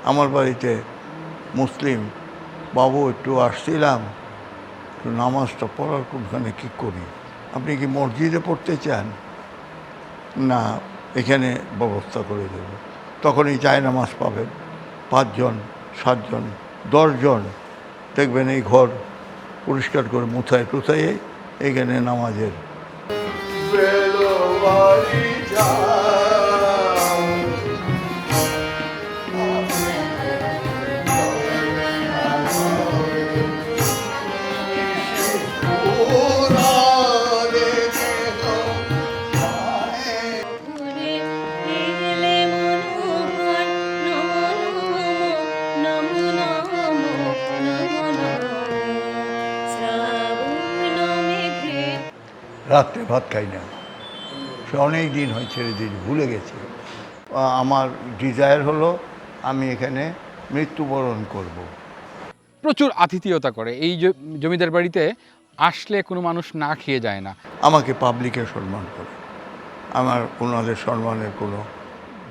আমার বাড়িতে মুসলিম বাবু একটু আসছিলাম, একটু নামাজটা পড়ার কোনখানে কী করি, আপনি কি মসজিদে পড়তে চান? না, এখানে ব্যবস্থা করে দেব। তখনই জায়নামাজ পাবেন 5 জন 7 জন 10 জন, দেখবেন এই ঘর পরিষ্কার করে মুথায় টুথাইয়ে এখানে নামাজের রাত্রে ভাত খাই না, সে অনেক দিন হয় ছেড়ে দিয়ে ভুলে গেছে। আমার ডিজায়ার হলো আমি এখানে মৃত্যুবরণ করব। প্রচুর আতিথেয়তা করে। এই জমিদার বাড়িতে আসলে কোনো মানুষ না খেয়ে যায় না। আমাকে পাবলিকে সম্মান করে, আমার ওনাদের সম্মানের কোনো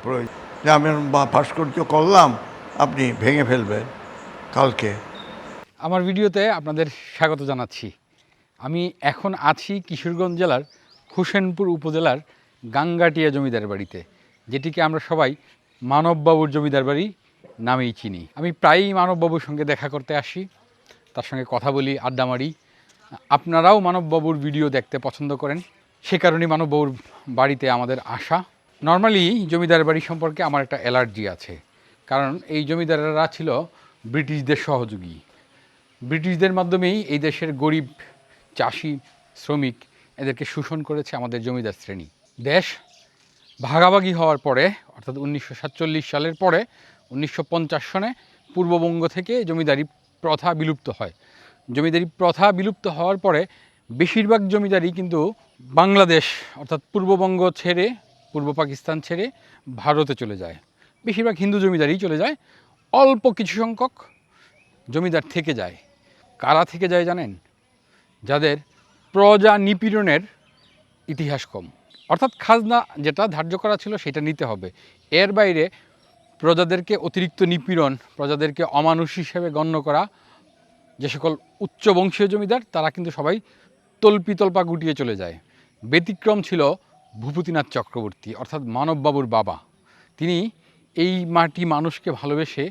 প্রয়োজন যে আমি ভাস্কর্য করলাম আপনি ভেঙে ফেলবেন কালকে। আমার ভিডিওতে আপনাদের স্বাগত জানাচ্ছি। আমি এখন আছি কিশোরগঞ্জ জেলার হোসেনপুর উপজেলার গাঙ্গাটিয়া জমিদার বাড়িতে, যেটিকে আমরা সবাই মানববাবুর জমিদার বাড়ি নামেই চিনি। আমি প্রায়ই মানববাবুর সঙ্গে দেখা করতে আসি, তার সঙ্গে কথা বলি, আড্ডা মারি। আপনারাও মানববাবুর ভিডিও দেখতে পছন্দ করেন, সে কারণেই মানববাবুর বাড়িতে আমাদের আসা। নর্মালি জমিদার বাড়ি সম্পর্কে আমার একটা অ্যালার্জি আছে, কারণ এই জমিদাররা ছিল ব্রিটিশদের সহযোগী। ব্রিটিশদের মাধ্যমেই এই দেশের গরিব চাষি শ্রমিক এদেরকে শোষণ করেছে আমাদের জমিদার শ্রেণী। দেশ ভাগাভাগি হওয়ার পরে অর্থাৎ 1947 সালের পরে 1950 সনে পূর্ববঙ্গ থেকে জমিদারি প্রথা বিলুপ্ত হয়। জমিদারি প্রথা বিলুপ্ত হওয়ার পরে বেশিরভাগ জমিদারি কিন্তু বাংলাদেশ অর্থাৎ পূর্ববঙ্গ ছেড়ে, পূর্ব পাকিস্তান ছেড়ে ভারতে চলে যায়। বেশিরভাগ হিন্দু জমিদারি চলে যায়, অল্প কিছু সংখ্যক জমিদার থেকে যায়। কারা থেকে যায় জানেন? যাদের প্রজা নিপীড়নের ইতিহাস কম, অর্থাৎ খাজনা যেটা ধার্য করা ছিল সেটা নিতে হবে, এর বাইরে প্রজাদেরকে অতিরিক্ত নিপীড়ন, প্রজাদেরকে অমানুষ হিসেবে গণ্য করা যে সকল উচ্চ বংশীয় জমিদার, তারা কিন্তু সবাই তল্পা গুটিয়ে চলে যায়। ব্যতিক্রম ছিল ভূপতিনাথ চক্রবর্তী অর্থাৎ মানববাবুর বাবা। তিনি এই মাটি মানুষকে ভালোবেসে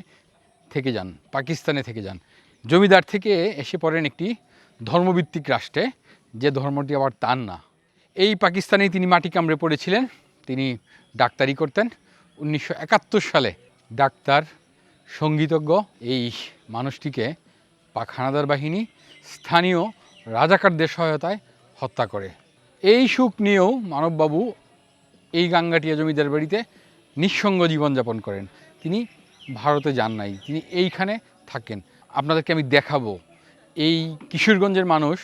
থেকে যান, পাকিস্তানে থেকে যান। জমিদার থেকে এসে পড়েন একটি ধর্মভিত্তিক রাষ্ট্রে, যে ধর্মটি আবার তার না। এই পাকিস্তানেই তিনি মাটি কামড়ে পড়েছিলেন। তিনি ডাক্তারি করতেন। 1971 সালে ডাক্তার, সঙ্গীতজ্ঞ এই মানুষটিকে পাক হানাদার বাহিনী স্থানীয় রাজাকারদের সহায়তায় হত্যা করে। এই সুখ নিয়েও মানববাবু এই গাঙ্গাটিয়া জমিদার বাড়িতে নিঃসঙ্গ জীবনযাপন করেন। তিনি ভারতে যান নাই, তিনি এইখানে থাকেন। আপনাদেরকে আমি দেখাবো এই কিশোরগঞ্জের মানুষ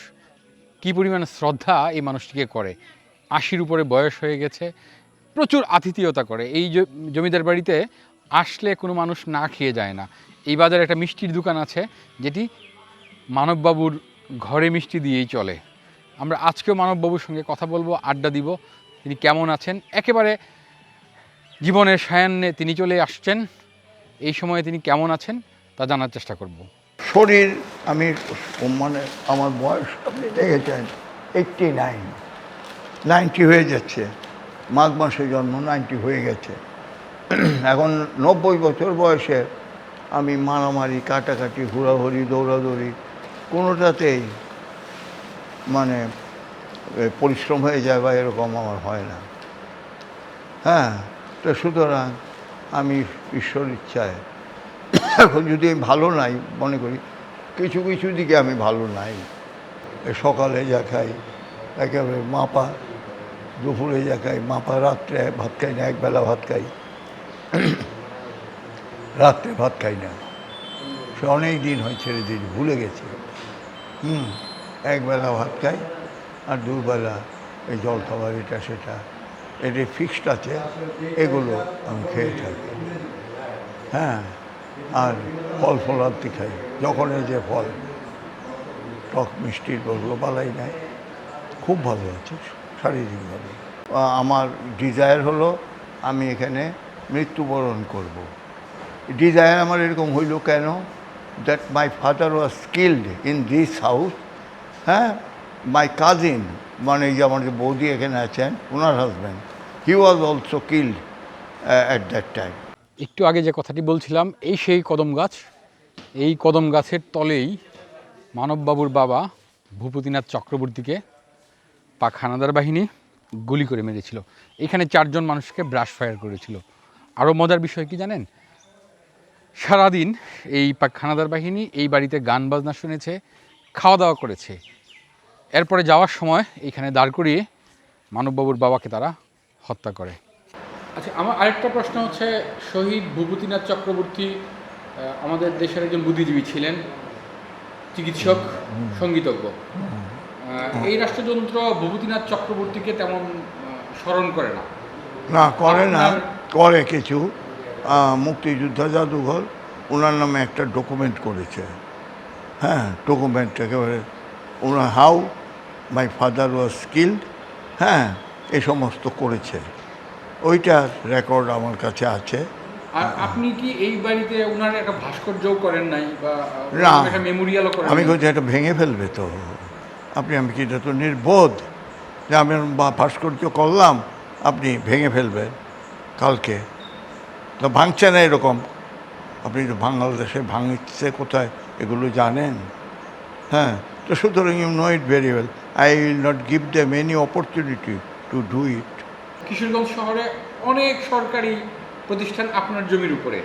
কী পরিমাণ শ্রদ্ধা এই মানুষটিকে করে। 80-র উপরে বয়স হয়ে গেছে, প্রচুর আতিথেয়তা করে। এই জমিদার বাড়িতে আসলে কোনো মানুষ না খেয়ে যায় না। এই বাজারে একটা মিষ্টির দোকান আছে, যেটি মানববাবুর ঘরে মিষ্টি দিয়েই চলে। আমরা আজকেও মানববাবুর সঙ্গে কথা বলবো, আড্ডা দিব, তিনি কেমন আছেন। একেবারে জীবনের সায়ান্নে তিনি চলে আসছেন, এই সময়ে তিনি কেমন আছেন তা জানার চেষ্টা করব। শরীর আমি মানে আমার বয়স আপনি দেখেছেন 89, 90 হয়ে যাচ্ছে। মাঘ মাসে জন্ম, 90 হয়ে গেছে। এখন 90 বছর বয়সে আমি মারামারি, কাটাকাটি, হুড়াহুড়ি, দৌড়াদৌড়ি কোনোটাতেই মানে পরিশ্রম হয়ে যায় বা এরকম আমার হয় না। হ্যাঁ, তো সুতরাং আমি ঈশ্বর ইচ্ছায় এখন যদি আমি ভালো নাই মনে করি, কিছু কিছু দিকে আমি ভালো নাই। সকালে যা খাই একেবারে মাপা, দুপুরে যা খাই মাপা, রাত্রে ভাত খাই না, একবেলা ভাত খাই, রাত্রে ভাত খাই না, সে অনেক দিন হয় ছেড়ে দিয়ে ভুলে গেছে। একবেলা ভাত খাই আর দুবেলা এই জল খাবার, এটা সেটা, এটা ফিক্সড আছে, এগুলো আমি খেয়ে থাকি। হ্যাঁ, আর ফল ফলান্তি খাই, যখন এই যে ফল, টক মিষ্টির ওগুলো বালাই নাই, খুব ভালো আছে শারীরিকভাবে। আমার ডিজায়ার হলো আমি এখানে মৃত্যুবরণ করব। ডিজায়ার আমার এরকম হইল কেন, that my father was skilled in this house. হ্যাঁ, মাই কাজিন, মানে এই যে আমার যে বৌদি এখানে আছেন, ওনার husband, he was also killed at that time. একটু আগে যে কথাটি বলছিলাম, এই সেই কদম গাছ, এই কদম গাছের তলেই মানববাবুর বাবা ভূপতিনাথ চক্রবর্তীকে পাক হানাদার বাহিনী গুলি করে মেরেছিল। এখানে 4 জন মানুষকে ব্রাশ ফায়ার করেছিল। আরও মজার বিষয় কি জানেন, সারাদিন এই পাক হানাদার বাহিনী এই বাড়িতে গান বাজনা শুনেছে, খাওয়া দাওয়া করেছে। এরপরে যাওয়ার সময় এখানে দাঁড় করিয়ে মানববাবুর বাবাকে তারা হত্যা করে। আচ্ছা, আমার আরেকটা প্রশ্ন হচ্ছে, শহীদ ভূপতিনাথ চক্রবর্তী আমাদের দেশের একজন বুদ্ধিজীবী ছিলেন, চিকিৎসক, সঙ্গীতজ্ঞ। এই রাষ্ট্রযন্ত্র ভূপতিনাথ চক্রবর্তীকে তেমন স্মরণ করে না। না, করে না, করে কিছু। মুক্তিযোদ্ধা জাদুঘর ওনার নামে একটা ডকুমেন্ট করেছে। হ্যাঁ, ডকুমেন্ট একেবারে ওনার how my father was skilled, হ্যাঁ, এ সমস্ত করেছে। ওইটার রেকর্ড আমার কাছে আছে। আর আপনি কি এই বাড়িতে ওনার একটা ভাস্কর্যও করেন নাই, বা না, একটা মেমোরিয়ালও করেন? আমি বলছি এটা ভেঙে ফেলবে তো আমি কি, এটা তো নির্বোধ যে আমি ভাস্কর্য করলাম, আপনি ভেঙে ফেলবেন কালকে। তো ভাঙছে না এরকম, আপনি তো বাংলাদেশে ভাঙছে কোথায় এগুলো জানেন। হ্যাঁ, তো সুতরাং you know it very well. I will not give them any opportunity to do it. Kishoreganj শহরে অনেক সরকারি প্রতিষ্ঠান আপনার জমির উপরে।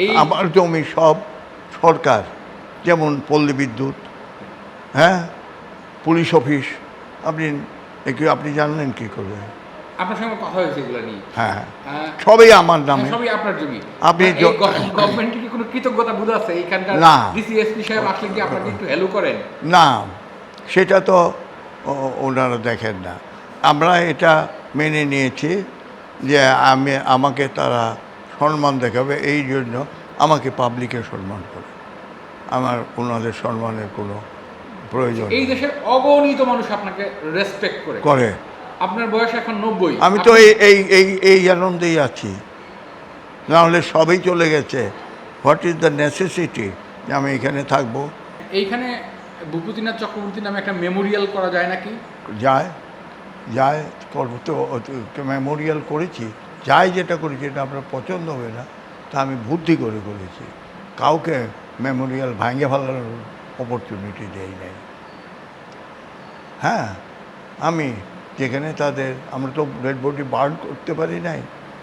এই আমার জমি সব সরকার, যেমন পল্লী বিদ্যুৎ, হ্যাঁ, পুলিশ অফিস। আপনি জানলেন কি করে? আপনার সঙ্গে কথা হয়েছে এগুলো নিয়ে? হ্যাঁ, সবই আমার নামে। সবই আপনার জমি। আপনি গভর্নমেন্টের কি কোনো কৃতজ্ঞতা বোধ আছে? এইখানকার না। ডিসিএসপি সাহেব আসলে কি আপনাকে একটু হেল্প করেন? না, সেটা তো ওনারা দেখেন না। আমরা এটা মেনে নিয়েছি যে আমাকে তারা সম্মান দেখাবে, এই জন্য আমাকে পাবলিকে সম্মান করে। আমার ওনাদের সম্মানের কোনো প্রয়োজন এই দেশের অগণিত মানুষ আপনাকে রেসপেক্ট করে। আপনার বয়স এখন 90। আমি তো এই আনন্দেই আছি, না হলে সবই চলে গেছে। হোয়াট ইজ দ্য নেসেসিটি যে আমি এখানে থাকবো? এইখানে ভূপতিনাথ চক্রবর্তী নামে একটা মেমোরিয়াল করা যায় নাকি? যায় করবো তো, মেমোরিয়াল করেছি। যেটা করেছি এটা আপনার পছন্দ হবে না, তা আমি বুদ্ধি করে করেছি। কাউকে মেমোরিয়াল ভাঙে ফেলার অপরচুনিটি দেই নাই। হ্যাঁ, আমি যেখানে আমরা তো ডেড বডি বার্ন করতে পারি নাই,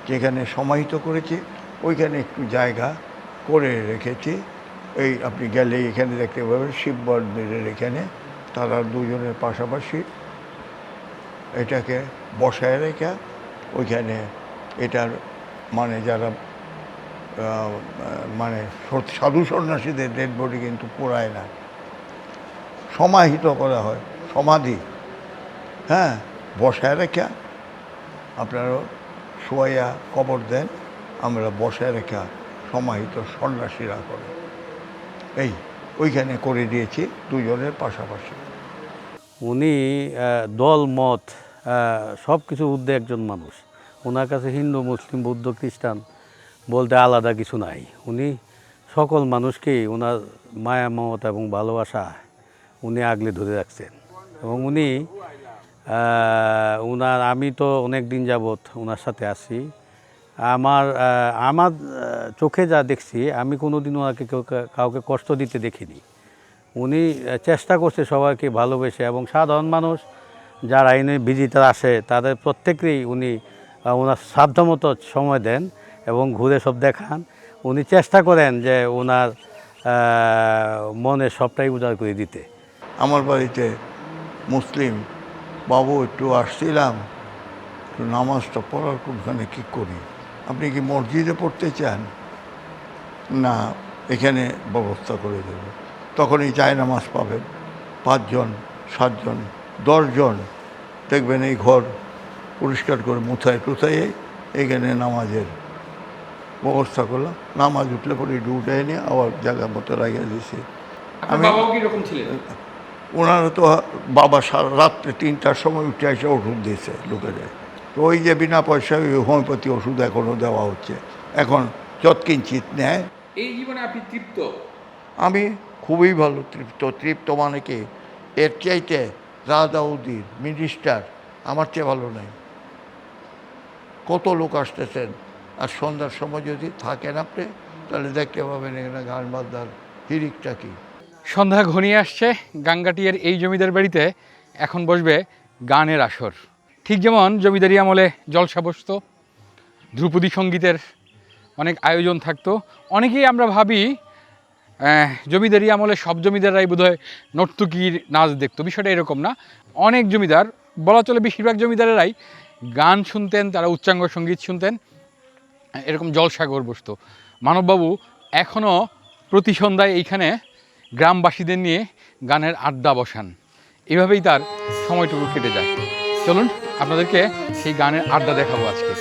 যেখানে সমাহিত করেছি ওইখানে একটু জায়গা করে রেখেছি। আপনি গেলে এখানে দেখতে পাবেন শিব মন্দিরের এখানে তারা দুজনের পাশাপাশি এটাকে বসায় রেখে ওইখানে এটার মানে যারা মানে সাধু সন্ন্যাসীদের ডেড বডি কিন্তু পোড়ায় না, সমাহিত করা হয়, সমাধি। হ্যাঁ, বসায় রেখে আপনারা শোয়া কবর দেন, আমরা বসায় রেখা সমাহিত সন্ন্যাসীরা করে ওইখানে করে দিয়েছি দুজনের পাশাপাশি। উনি দল মত সব কিছু ঊর্ধ্বে একজন মানুষ। ওনার কাছে হিন্দু, মুসলিম, বৌদ্ধ, খ্রিস্টান বলতে আলাদা কিছু নাই। উনি সকল মানুষকেই ওনার মায়া, মমতা এবং ভালোবাসা উনি আগলে ধরে রাখছেন। এবং আমি তো অনেক দিন যাবৎ ওনার সাথে আছি। আমার চোখে যা দেখছি, আমি কোনোদিন ওনাকে কাউকে কষ্ট দিতে দেখিনি। উনি চেষ্টা করছে সবাইকে ভালোবেসে, এবং সাধারণ মানুষ যারা এনে ভিজিটার আসে তাদের প্রত্যেকেই উনি ওনার সাধ্যমতো সময় দেন এবং ঘুরে সব দেখান। উনি চেষ্টা করেন যে ওনার মনে সবটাই উজাড় করে দিতে। আমার বাড়িতে মুসলিম বাবু একটু আসছিলাম, একটু নামাজটা পড়ার কোনখানে কী করি, আপনি কি মসজিদে পড়তে চান? না, এখানে ব্যবস্থা করে দেব। তখনই নামাজ পাবেন 5 জন, 7 জন, 10 জন, দেখবেন এই ঘর পরিষ্কার করে মুথায় টুথাইয়ে এইখানে নামাজের ব্যবস্থা করলাম। নামাজ উঠলে পরে একটু উঠে নিয়ে আবার জায়গা মতো লাগিয়ে দিয়েছি। ওনারা তো বাবা সারা রাত্রে 3টার সময় উঠে এসে ওষুধ দিয়েছে লোকেদের। তো ওই যে বিনা পয়সায় ওই হোমিওপ্যাথি ওষুধ এখনও দেওয়া হচ্ছে। এখন যৎকিঞ্চিত নেয়। এই জীবনে আপনি তৃপ্ত? আমি খুবই ভালো তৃপ্ত। তৃপ্ত মানে কি, এর চাইতে রাজাউদ্দিন মিনিস্টার আমার চেয়ে ভালো নাই। কত লোক আসতেছেন, আর সন্ধ্যার সময় যদি থাকেন আপনি, তাহলে দেখতে পাবেন এখানে গান বাজনার হিরিকটা কি। সন্ধ্যা ঘনিয়ে আসছে, গাঙ্গাটিয়ার এই জমিদার বাড়িতে এখন বসবে গানের আসর। ঠিক যেমন জমিদারি আমলে জলসা বসতো, ধ্রুপদী সঙ্গীতের অনেক আয়োজন থাকতো। অনেকেই আমরা ভাবি জমিদারি আমলে সব জমিদাররাই বোধহয় নর্তকীর নাচ দেখতো। বিষয়টা এরকম না। অনেক জমিদার, বলা চলে বেশিরভাগ জমিদারেরাই গান শুনতেন, তারা উচ্চাঙ্গ সঙ্গীত শুনতেন, এরকম জলসাগর বসতো। মানববাবু এখনও প্রতি সন্ধ্যায় এইখানে গ্রামবাসীদের নিয়ে গানের আড্ডা বসান। এভাবেই তার সময়টুকু কেটে যায়। চলুন আপনাদেরকে সেই গানের আড্ডা দেখাবো আজকে।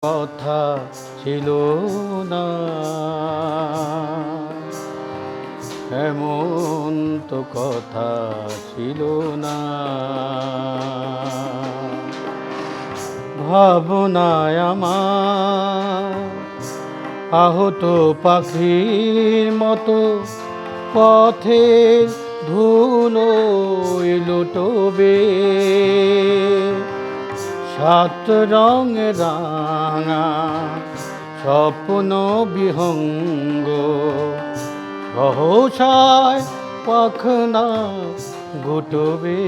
কথা ছিল না এমন তো কথা ছিল না, ভাবনায় আমার আহত পাখির মতো পথে ধুলোয় লুটবে, সাত রঙে রাঙা স্বপ্ন বিহঙ্গ সহসায় পাখনা গুটবে।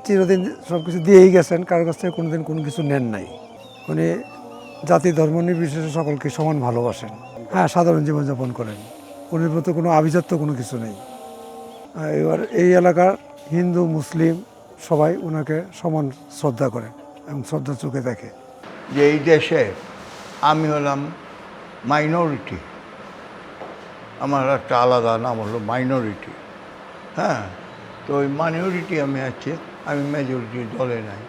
চিরদিন সব কিছু দিয়েই গেছেন, কারোর কাছ থেকে কোনোদিন কোনো কিছু নেন নাই। উনি জাতি ধর্ম নির্বিশেষে সকলকে সমান ভালোবাসেন। হ্যাঁ, সাধারণ জীবনযাপন করেন, উনির মতো কোনো আভিজাত্য কোনো কিছু নেই। এবার এই এলাকার হিন্দু মুসলিম সবাই ওনাকে সমান শ্রদ্ধা করেন এবং শ্রদ্ধা চোখে দেখে। যে এই দেশে আমি হলাম মাইনরিটি, আমার একটা আলাদা নাম হলো মাইনরিটি। হ্যাঁ, তো ওই মাইনরিটি আমি আছি, আমি মেজরিটির দলে নাই।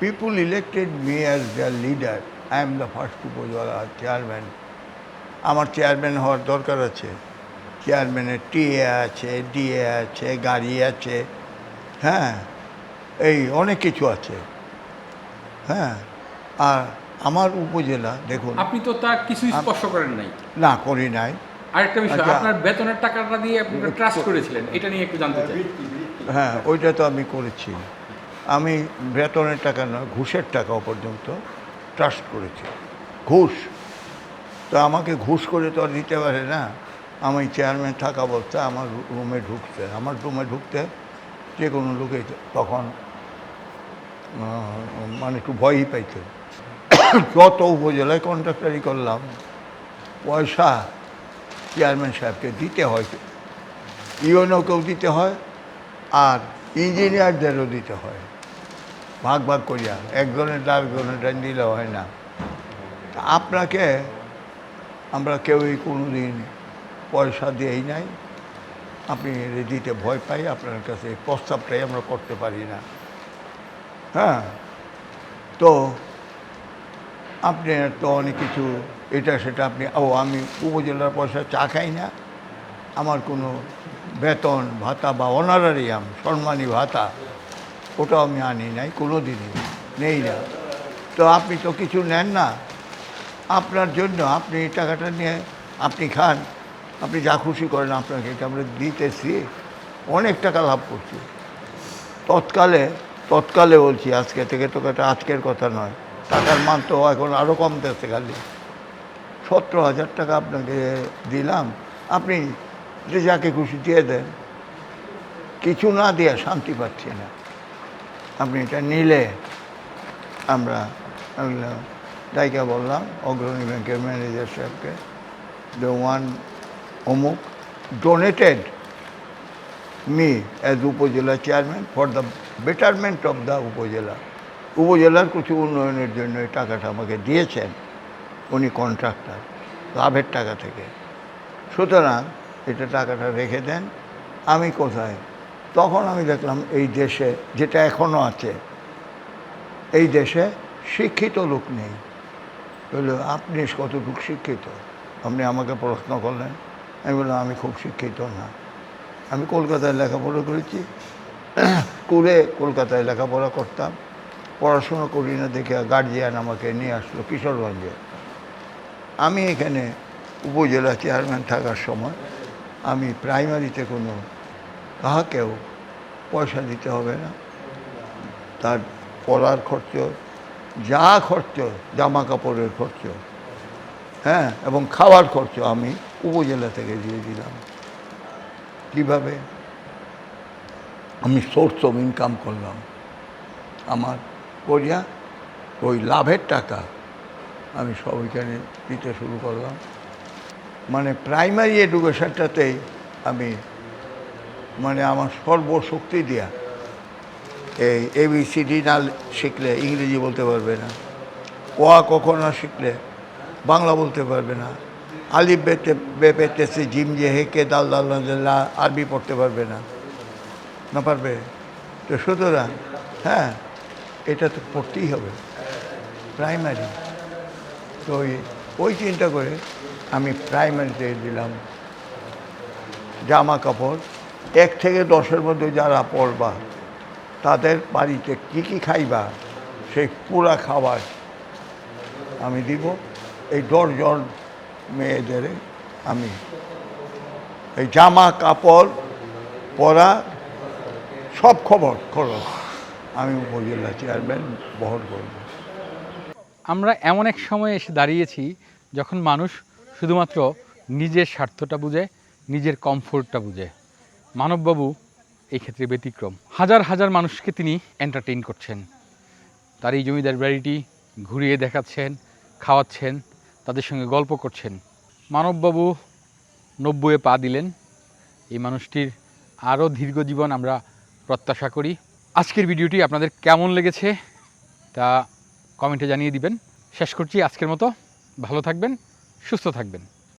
People elected me as their leader. I am the first upazila chairman. আমার চেয়ারম্যান হওয়ার দরকার আছে। চেয়ারম্যানের টিএ আছে, ডিএ আছে, গাড়ি আছে, হ্যাঁ, এই অনেক কিছু আছে। হ্যাঁ, আর আমার উপজেলা দেখুন, আপনি তো তা কিছু স্পর্শ করেন নাই। না, করি নাই। আরেকটা বিষয়, আচ্ছা। আপনার বেতনের টাকাটা দিয়ে আপনি ট্রাস্ট করেছিলেন, এটা নিয়ে একটু জানতে চাই। হ্যাঁ, ওইটা তো আমি করেছি। আমি বেতনের টাকা নয়, ঘুষের টাকাও পর্যন্ত ট্রাস্ট করেছি। ঘুষ তো আমাকে ঘুষ করে তো আর দিতে পারে না। আমি চেয়ারম্যান থাকা বলতে আমার রুমে ঢুকতে, আমার রুমে ঢুকতে যে কোনো লোকে তখন মানে একটু ভয়ই পাইতে। যত উপজেলায় কন্ট্রাক্টারি করলাম, পয়সা চেয়ারম্যান সাহেবকে দিতে হয়, ইউনোকেও দিতে হয়, আর ইঞ্জিনিয়ারদেরও দিতে হয়। ভাগ ভাগ করিয়া, একজনের আরেকজনের দিলে হয় না। আপনাকে আমরা কেউই কোনো দিন পয়সা দিয়েই নাই, আপনি দিতে ভয় পাই, আপনার কাছে এই প্রস্তাবটাই আমরা করতে পারি না। হ্যাঁ, তো আপনি তো অনেক কিছু এটা সেটা আপনি আমি উপজেলার পয়সা চা খাই না, আমার কোনো বেতন ভাতা বা অনারারিয়াম সম্মানী ভাতা ওটাও আমি আনি নাই, কোনো দিনই নেই না। তো আপনি তো কিছু নেন না, আপনার জন্য আপনি টাকাটা নিয়ে আপনি খান, আপনি যা খুশি করেন, আপনাকে এটা আমরা দিতেছি, অনেক টাকা লাভ করছি তৎকালে বলছি, আজকে থেকে তো এটা আজকের কথা নয়, টাকার মান তো এখন আরও কমতেছে, খালি 17,000 টাকা আপনাকে দিলাম, আপনি যে যাকে খুশি দিয়ে দেন, কিছু না দিয়ে শান্তি পাচ্ছি না। আপনি এটা নিলে আমরা দায়িকা বললাম অগ্রণী ব্যাংকের ম্যানেজার সাহেবকে, the one অমুক donated me as উপজেলা chairman for the betterment of the উপজেলার কিছু উন্নয়নের জন্য এই টাকাটা আমাকে দিয়েছেন, উনি কন্ট্রাক্টর, লাভের টাকা থেকে। সুতরাং এটা টাকাটা রেখে দেন। আমি কোথায়, তখন আমি দেখলাম এই দেশে, যেটা এখনও আছে, এই দেশে শিক্ষিত লোক নেই। বললো আপনি কতটুকু শিক্ষিত, আপনি আমাকে প্রশ্ন করলেন। আমি বললাম আমি খুব শিক্ষিত না, আমি কলকাতায় লেখাপড়া করেছি, স্কুলে কলকাতায় লেখাপড়া করতাম, পড়াশোনা করি না দেখে গার্জিয়ান আমাকে নিয়ে আসলো কিশোরগঞ্জে। আমি এখানে উপজেলা চেয়ারম্যান থাকার সময় আমি প্রাইমারিতে কোনো কাহাকেও পয়সা দিতে হবে না, তার পড়ার খরচ, যা খরচ, জামা কাপড়ের খরচ, হ্যাঁ, এবং খাওয়ার খরচ আমি উপজেলা থেকে দিয়ে দিলাম। কীভাবে? আমি সোর্স অফ ইনকাম করলাম, আমার করিয়া ওই লাভের টাকা আমি সব ওইখানে দিতে শুরু করলাম। মানে প্রাইমারি এডুকেশনটাতেই আমি আমার সর্বশক্তি দেয়া, এই ABCD না শিখলে ইংরেজি বলতে পারবে না, কখন না শিখলে বাংলা বলতে পারবে না, আলিফ বেতেছে জিম যে হেকে দাল দাল আরবি পড়তে পারবে না, না পারবে। তো সুতরাং হ্যাঁ, এটা তো পড়তেই হবে প্রাইমারি। তো ওই চিন্তা করে আমি প্রাইমারিতে দিলাম জামা কাপড়। 1 থেকে 10-এর মধ্যে যারা পড়বা তাদের বাড়িতে কী কী খাইবা সেই পুরা খাবার আমি দিব। এই 10 জন মেয়েদের আমি এই জামা কাপড় পরা সব খরচ আমি উপজেলা চেয়ারম্যান বহন করব। আমরা এমন এক সময়ে এসে দাঁড়িয়েছি যখন মানুষ শুধুমাত্র নিজের স্বার্থটা বুঝে, নিজের কমফোর্টটা বুঝে। মানববাবু এই ক্ষেত্রে ব্যতিক্রম। হাজার হাজার মানুষকে তিনি এন্টারটেইন করছেন, তার এই জমিদার বাড়িটি ঘুরিয়ে দেখাচ্ছেন, খাওয়াচ্ছেন, তাদের সঙ্গে গল্প করছেন। মানববাবু 90-এ পা দিলেন। এই মানুষটির আরও দীর্ঘ জীবন আমরা প্রত্যাশা করি। আজকের ভিডিওটি আপনাদের কেমন লেগেছে তা কমেন্টে জানিয়ে দিবেন। শেষ করছি আজকের মতো। ভালো থাকবেন, সুস্থ থাকবেন।